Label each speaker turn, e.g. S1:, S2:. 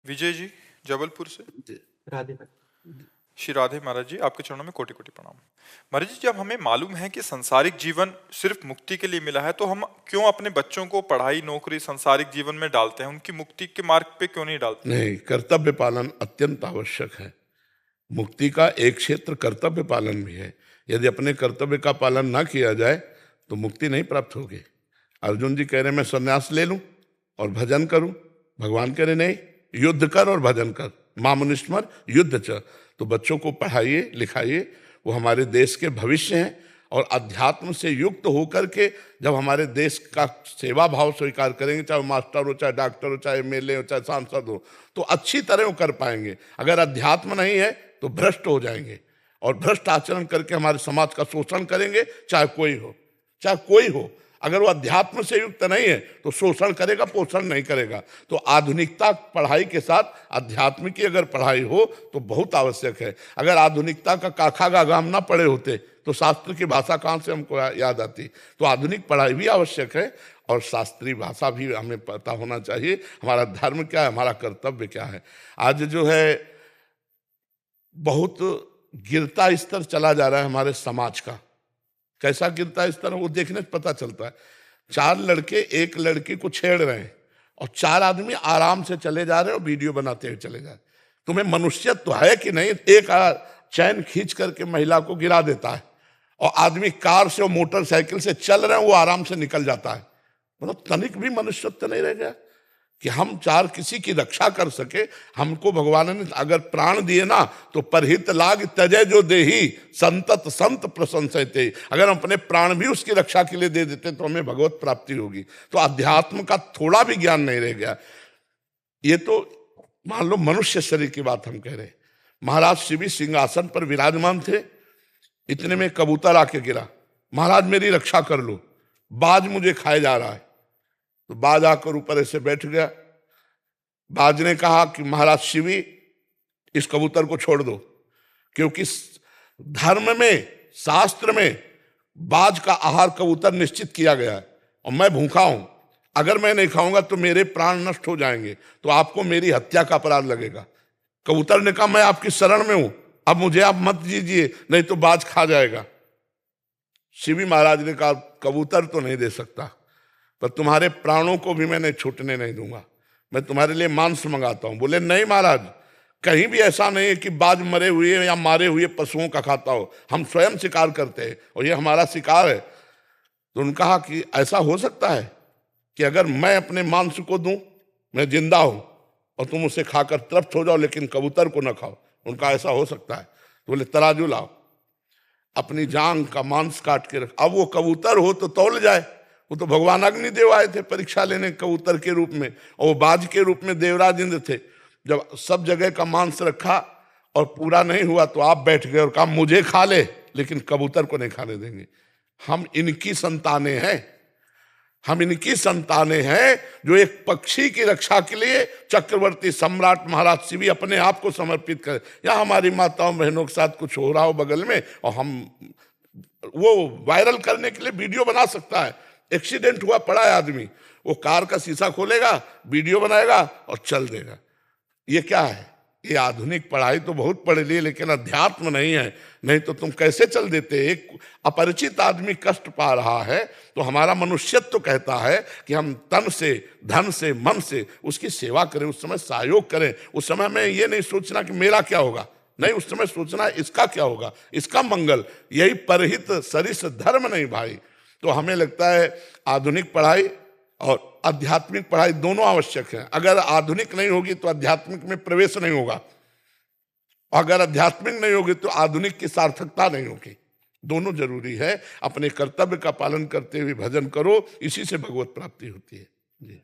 S1: विजय जी, जबलपुर से।
S2: राधे।
S1: श्री राधे महाराज जी, आपके चरणों में कोटि कोटि प्रणाम। महाराज जी, जब हमें मालूम है कि संसारिक जीवन सिर्फ मुक्ति के लिए मिला है, तो हम क्यों अपने बच्चों को पढ़ाई, नौकरी, संसारिक जीवन में डालते हैं? उनकी मुक्ति के मार्ग पे क्यों नहीं डालते?
S3: नहीं, कर्तव्य पालन अत्यंत आवश्यक है। मुक्ति का एक क्षेत्र कर्तव्य पालन भी है। यदि अपने कर्तव्य का पालन ना किया जाए तो मुक्ति नहीं प्राप्त होगी। अर्जुन जी कह रहे मैं संन्यास ले लूं और भजन करूं, भगवान कह रहे नहीं, युद्ध कर और भजन कर, मामुनिस्मर युद्ध च। तो बच्चों को पढ़ाइए लिखाइए, वो हमारे देश के भविष्य हैं। और अध्यात्म से युक्त होकर के जब हमारे देश का सेवा भाव स्वीकार करेंगे, चाहे मास्टर हो, चाहे डॉक्टर हो, चाहे एमएलए हो, चाहे सांसद हो, तो अच्छी तरह वो कर पाएंगे। अगर अध्यात्म नहीं है तो भ्रष्ट हो जाएंगे और भ्रष्ट आचरण करके हमारे समाज का शोषण करेंगे, चाहे कोई हो, चाहे कोई हो। अगर वो अध्यात्म से युक्त नहीं है तो शोषण करेगा, पोषण नहीं करेगा। तो आधुनिकता पढ़ाई के साथ अध्यात्म की अगर पढ़ाई हो तो बहुत आवश्यक है। अगर आधुनिकता का काखा गागाम ना पढ़े होते तो शास्त्र की भाषा कहाँ से हमको याद आती? तो आधुनिक पढ़ाई भी आवश्यक है और शास्त्रीय भाषा भी हमें पता होना चाहिए। हमारा धर्म क्या है, हमारा कर्तव्य क्या है। आज जो है बहुत गिरता स्तर चला जा रहा है हमारे समाज का। कैसा गिरता स्तर है वो देखने से पता चलता है। 4 लड़के एक लड़की को छेड़ रहे हैं और 4 आदमी आराम से चले जा रहे हैं और वीडियो बनाते हुए चले जा रहे। तुम्हें मनुष्यत्व तो है कि नहीं? एक चैन खींच करके महिला को गिरा देता है और आदमी कार से और मोटरसाइकिल से चल रहे हैं, वो आराम से निकल जाता है। मतलब तनिक भी मनुष्यत्व नहीं रह गया कि हम 4 किसी की रक्षा कर सके। हमको भगवान ने अगर प्राण दिए ना तो परहित लाग तजय जो देही संतत संत प्रशंसते। अगर हम अपने प्राण भी उसकी रक्षा के लिए दे देते तो हमें भगवत प्राप्ति होगी। तो अध्यात्म का थोड़ा भी ज्ञान नहीं रह गया। ये तो मान लो मनुष्य शरीर की बात हम कह रहे हैं। महाराज शिव सिंहासन पर विराजमान थे, इतने में कबूतर आके गिरा। महाराज मेरी रक्षा कर लो, बाज मुझे खाए जा रहा है। तो बाज आकर ऊपर ऐसे बैठ गया। बाज ने कहा कि महाराज शिवी, इस कबूतर को छोड़ दो, क्योंकि धर्म में, शास्त्र में बाज का आहार कबूतर निश्चित किया गया है और मैं भूखा हूं। अगर मैं नहीं खाऊंगा तो मेरे प्राण नष्ट हो जाएंगे, तो आपको मेरी हत्या का अपराध लगेगा। कबूतर ने कहा मैं आपकी शरण में हूं, अब मुझे आप मत दीजिए, नहीं तो बाज खा जाएगा। शिवी महाराज ने कहा कबूतर तो नहीं दे सकता, पर तुम्हारे प्राणों को भी मैं छूटने नहीं दूंगा। मैं तुम्हारे लिए मांस मंगाता हूं। बोले नहीं महाराज, कहीं भी ऐसा नहीं है कि बाज मरे हुए या मारे हुए पशुओं का खाता हो। हम स्वयं शिकार करते हैं और ये हमारा शिकार है। तो उन्होंने कहा कि ऐसा हो सकता है कि अगर मैं अपने मांस को दूं, मैं जिंदा हूं और तुम उसे खाकर तृप्त हो जाओ, लेकिन कबूतर को न खाओ। उनका ऐसा हो सकता है। तो बोले तराजू लाओ, अपनी जांग का मांस काट के रख। अब वो कबूतर हो तो तौल जाए। वो तो भगवान अग्निदेव आए थे परीक्षा लेने कबूतर के रूप में, और वो बाज के रूप में देवराज इंद्र थे। जब सब जगह का मांस रखा और पूरा नहीं हुआ तो आप बैठ गए और कहा मुझे खा ले, लेकिन कबूतर को नहीं खाने देंगे। हम इनकी संतानें हैं, हम इनकी संतानें हैं जो एक पक्षी की रक्षा के लिए चक्रवर्ती सम्राट महाराज शिवी अपने आप को समर्पित करें। या हमारी माताओं बहनों के साथ कुछ हो रहा हो बगल में और हम वो वायरल करने के लिए वीडियो बना सकता है। एक्सीडेंट हुआ पड़ा है आदमी, वो कार का शीशा खोलेगा, वीडियो बनाएगा और चल देगा। ये क्या है? ये आधुनिक पढ़ाई तो बहुत पढ़ ली, लेकिन अध्यात्म नहीं है। नहीं तो तुम कैसे चल देते? एक अपरिचित आदमी कष्ट पा रहा है तो हमारा मनुष्यत्व तो कहता है कि हम तन से, धन से, मन से उसकी सेवा करें, उस समय सहयोग करें। उस समय में ये नहीं सोचना कि मेरा क्या होगा, नहीं, उस समय सोचना इसका क्या होगा, इसका मंगल। यही परहित सरिस धर्म नहीं भाई। तो हमें लगता है आधुनिक पढ़ाई और आध्यात्मिक पढ़ाई दोनों आवश्यक है। अगर आधुनिक नहीं होगी तो आध्यात्मिक में प्रवेश नहीं होगा, अगर आध्यात्मिक नहीं होगी तो आधुनिक की सार्थकता नहीं होगी। दोनों जरूरी है। अपने कर्तव्य का पालन करते हुए भजन करो, इसी से भगवत प्राप्ति होती है। जी।